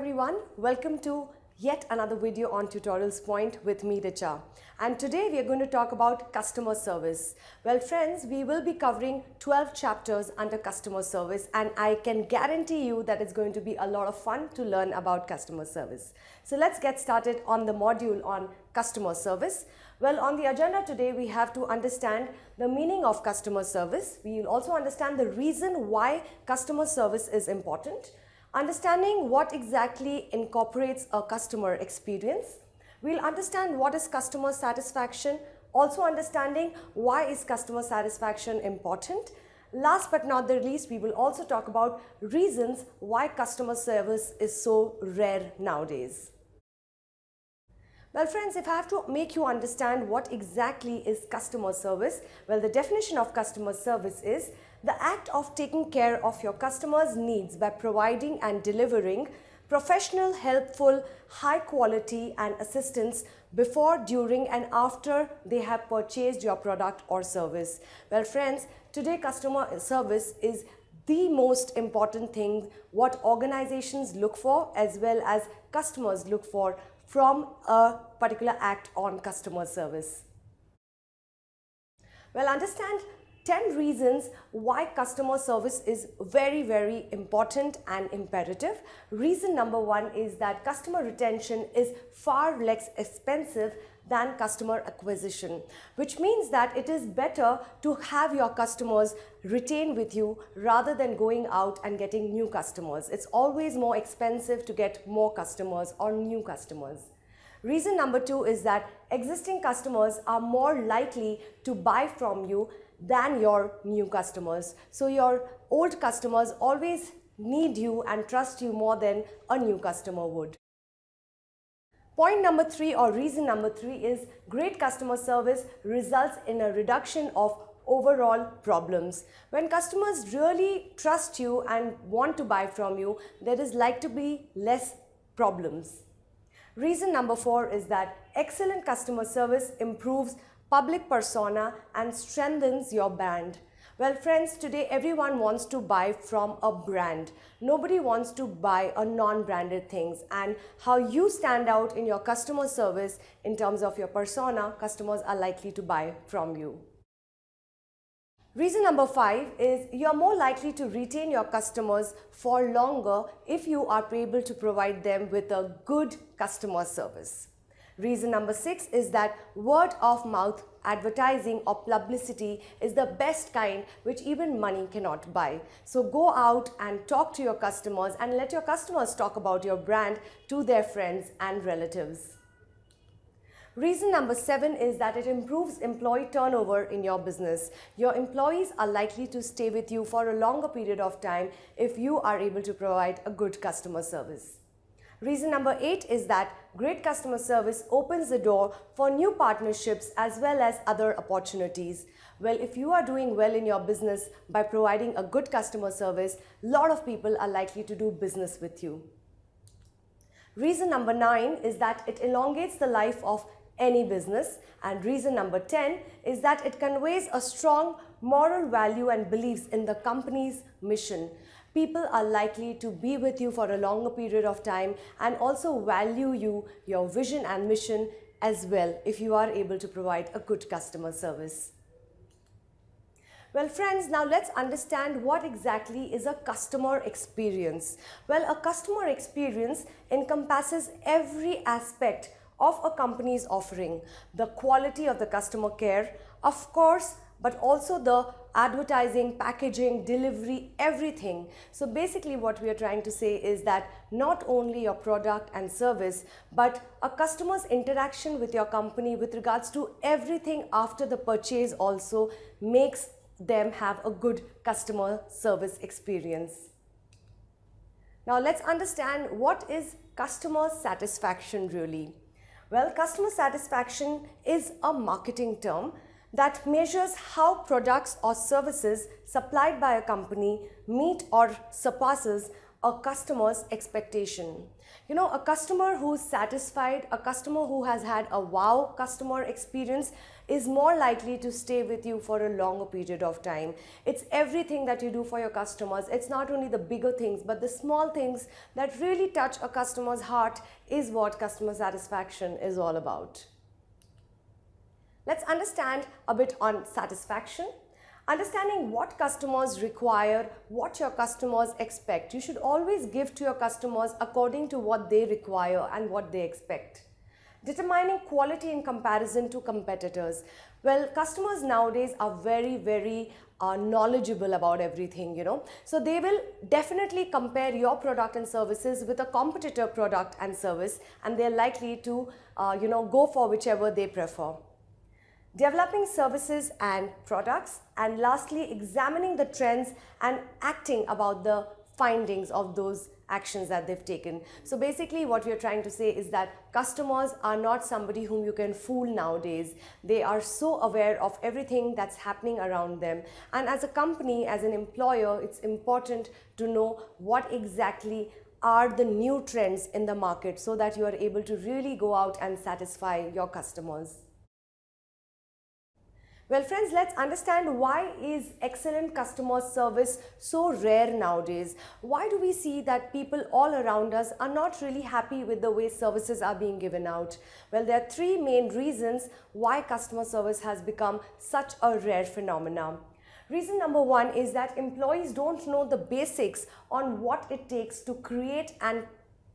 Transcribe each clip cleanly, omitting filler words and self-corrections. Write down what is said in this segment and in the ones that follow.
everyone, welcome to yet another video on Tutorials Point with me, Richa. And today we are going to talk about customer service. Well friends, we will be covering 12 chapters under customer service, and I can guarantee you that it's going to be a lot of fun to learn about customer service. So let's get started on the module on customer service. Well, on the agenda today, we have to understand the meaning of customer service. We will also understand the reason why customer service is important. Understanding what exactly incorporates a customer experience. We'll understand what is customer satisfaction, also understanding why is customer satisfaction important. Last but not the least, we will also talk about reasons why customer service is so rare nowadays. Well friends, if I have to make you understand what exactly is customer service, well, the definition of customer service is the act of taking care of your customers' needs by providing and delivering professional, helpful, high quality and assistance before, during and after they have purchased your product or service. Well friends, today customer service is the most important thing what organizations look for as well as customers look for from a particular act on customer service. Well, understand 10 reasons why customer service is very important and imperative. Reason number 1 is that customer retention is far less expensive than customer acquisition, which means that it is better to have your customers retain with you rather than going out and getting new customers. It's always more expensive to get more customers or new customers. Reason number 2 is that existing customers are more likely to buy from you than your new customers. So your old customers always need you and trust you more than a new customer would. Point number 3 or reason number 3 is great customer service results in a reduction of overall problems. When customers really trust you and want to buy from you, there is like to be less problems. Reason number 4 is that excellent customer service improves public persona and strengthens your brand. Well friends, today everyone wants to buy from a brand. Nobody wants to buy a non-branded things, and how you stand out in your customer service in terms of your persona, customers are likely to buy from you. Reason number 5 is you are more likely to retain your customers for longer if you are able to provide them with a good customer service. Reason number 6 is that word of mouth advertising or publicity is the best kind which even money cannot buy. So go out and talk to your customers and let your customers talk about your brand to their friends and relatives. Reason number 7 is that it improves employee turnover in your business. Your employees are likely to stay with you for a longer period of time if you are able to provide a good customer service. Reason number 8 is that great customer service opens the door for new partnerships as well as other opportunities. Well, if you are doing well in your business by providing a good customer service, a lot of people are likely to do business with you. Reason number 9 is that it elongates the life of any business, and reason number 10 is that it conveys a strong moral value and beliefs in the company's mission. People are likely to be with you for a longer period of time and also value you, your vision and mission as well if you are able to provide a good customer service. Well friends, now let's understand what exactly is a customer experience. Well, a customer experience encompasses every aspect of a company's offering, the quality of the customer care, of course, but also the advertising, packaging, delivery, everything. So basically what we are trying to say is that not only your product and service, but a customer's interaction with your company with regards to everything after the purchase also makes them have a good customer service experience. Now let's understand what is customer satisfaction really. Well, customer satisfaction is a marketing term that measures how products or services supplied by a company meet or surpasses a customer's expectation. You know, a customer who's satisfied, a customer who has had a wow customer experience is more likely to stay with you for a longer period of time. It's everything that you do for your customers. It's not only the bigger things, but the small things that really touch a customer's heart is what customer satisfaction is all about. Let's understand a bit on satisfaction. Understanding what customers require, what your customers expect. You should always give to your customers according to what they require and what they expect. Determining quality in comparison to competitors. Well, customers nowadays are very knowledgeable about everything, you know. So they will definitely compare your product and services with a competitor product and service, and they're likely to, go for whichever they prefer. Developing services and products, and lastly, examining the trends and acting about the findings of those actions that they've taken. So basically what we're trying to say is that customers are not somebody whom you can fool nowadays. They are so aware of everything that's happening around them. And as a company, as an employer, it's important to know what exactly are the new trends in the market so that you are able to really go out and satisfy your customers. Well friends, let's understand why is excellent customer service so rare nowadays. Why do we see that people all around us are not really happy with the way services are being given out? Well, there are three main reasons why customer service has become such a rare phenomenon. Reason number one is that employees don't know the basics on what it takes to create and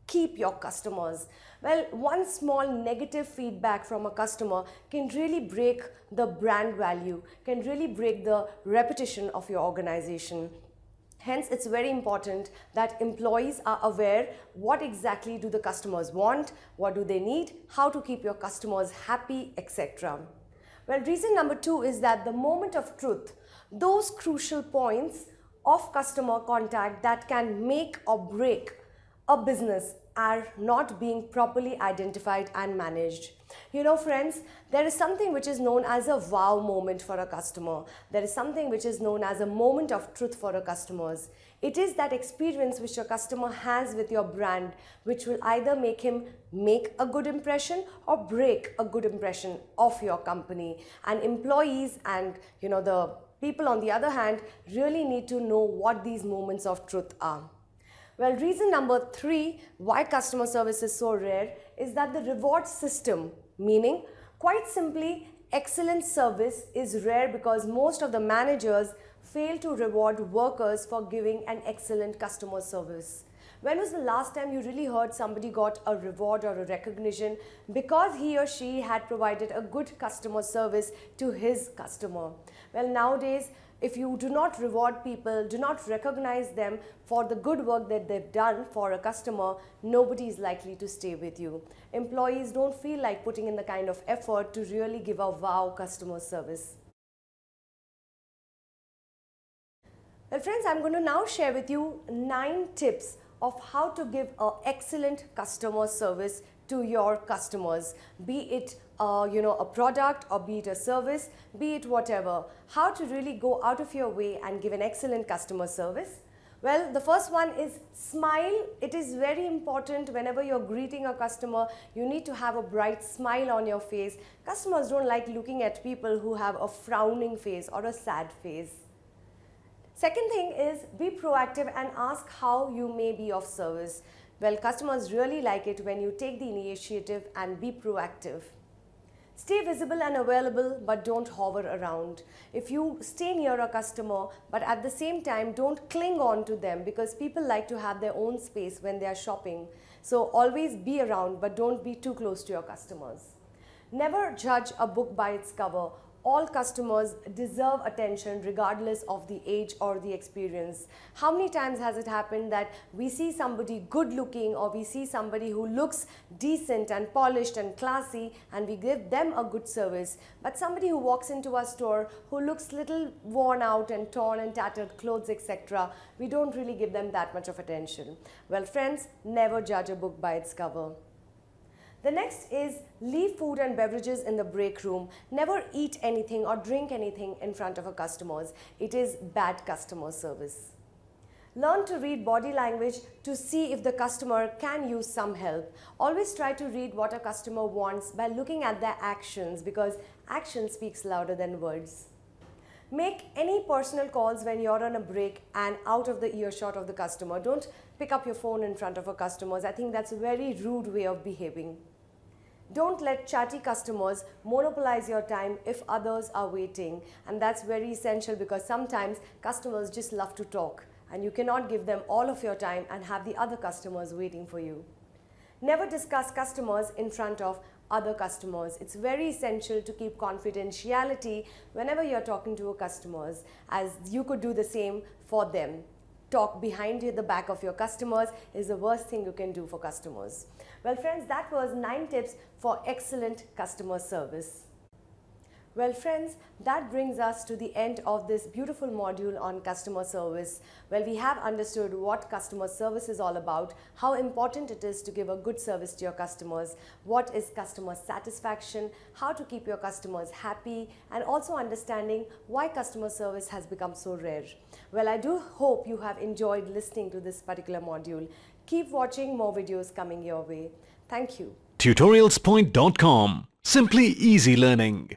keep your customers. Well, one small negative feedback from a customer can really break the brand value, can really break the reputation of your organization. Hence, it's very important that employees are aware what exactly do the customers want, what do they need, how to keep your customers happy, etc. Well, reason number two is that the moment of truth, those crucial points of customer contact that can make or break a business are not being properly identified and managed. You know friends, there is something which is known as a wow moment for a customer. There is something which is known as a moment of truth for a customers. It is that experience which your customer has with your brand which will either make him make a good impression or break a good impression of your company. And employees and the people on the other hand really need to know what these moments of truth are. Well, reason number three why customer service is so rare is that the reward system, meaning quite simply excellent service is rare because most of the managers fail to reward workers for giving an excellent customer service. When was the last time you really heard somebody got a reward or a recognition because he or she had provided a good customer service to his customer? Well, nowadays, if you do not reward people, do not recognize them for the good work that they've done for a customer, nobody is likely to stay with you. Employees don't feel like putting in the kind of effort to really give a wow customer service. Well friends, I'm going to now share with you 9 tips of how to give an excellent customer service to your customers, be it a product or be it a service, be it whatever. How to really go out of your way and give an excellent customer service. Well, the first one is smile. It is very important whenever you're greeting a customer, you need to have a bright smile on your face. Customers don't like looking at people who have a frowning face or a sad face. Second thing is be proactive and ask how you may be of service. Well, customers really like it when you take the initiative and be proactive. Stay visible and available, but don't hover around. If you stay near a customer, but at the same time don't cling on to them because people like to have their own space when they are shopping. So always be around, but don't be too close to your customers. Never judge a book by its cover. All customers deserve attention regardless of the age or the experience. How many times has it happened that we see somebody good looking or we see somebody who looks decent and polished and classy and we give them a good service, but somebody who walks into our store who looks little worn out and torn and tattered clothes, etc., we don't really give them that much of attention. Well friends, never judge a book by its cover. The next is leave food and beverages in the break room. Never eat anything or drink anything in front of our customers. It is bad customer service. Learn to read body language to see if the customer can use some help. Always try to read what a customer wants by looking at their actions, because action speaks louder than words. Make any personal calls when you're on a break and out of the earshot of the customer. Don't pick up your phone in front of a customer. I think that's a very rude way of behaving. Don't let chatty customers monopolize your time if others are waiting. And that's very essential, because sometimes customers just love to talk and you cannot give them all of your time and have the other customers waiting for you. Never discuss customers in front of other customers. It's very essential to keep confidentiality whenever you're talking to your customers, as you could do the same for them. Talk behind the back of your customers is the worst thing you can do for customers. Well friends, that was 9 tips for excellent customer service. Well friends, that brings us to the end of this beautiful module on customer service. Well, we have understood what customer service is all about, how important it is to give a good service to your customers, what is customer satisfaction, how to keep your customers happy, and also understanding why customer service has become so rare. Well, I do hope you have enjoyed listening to this particular module. Keep watching, more videos coming your way. Thank you. Tutorialspoint.com. Simply easy learning.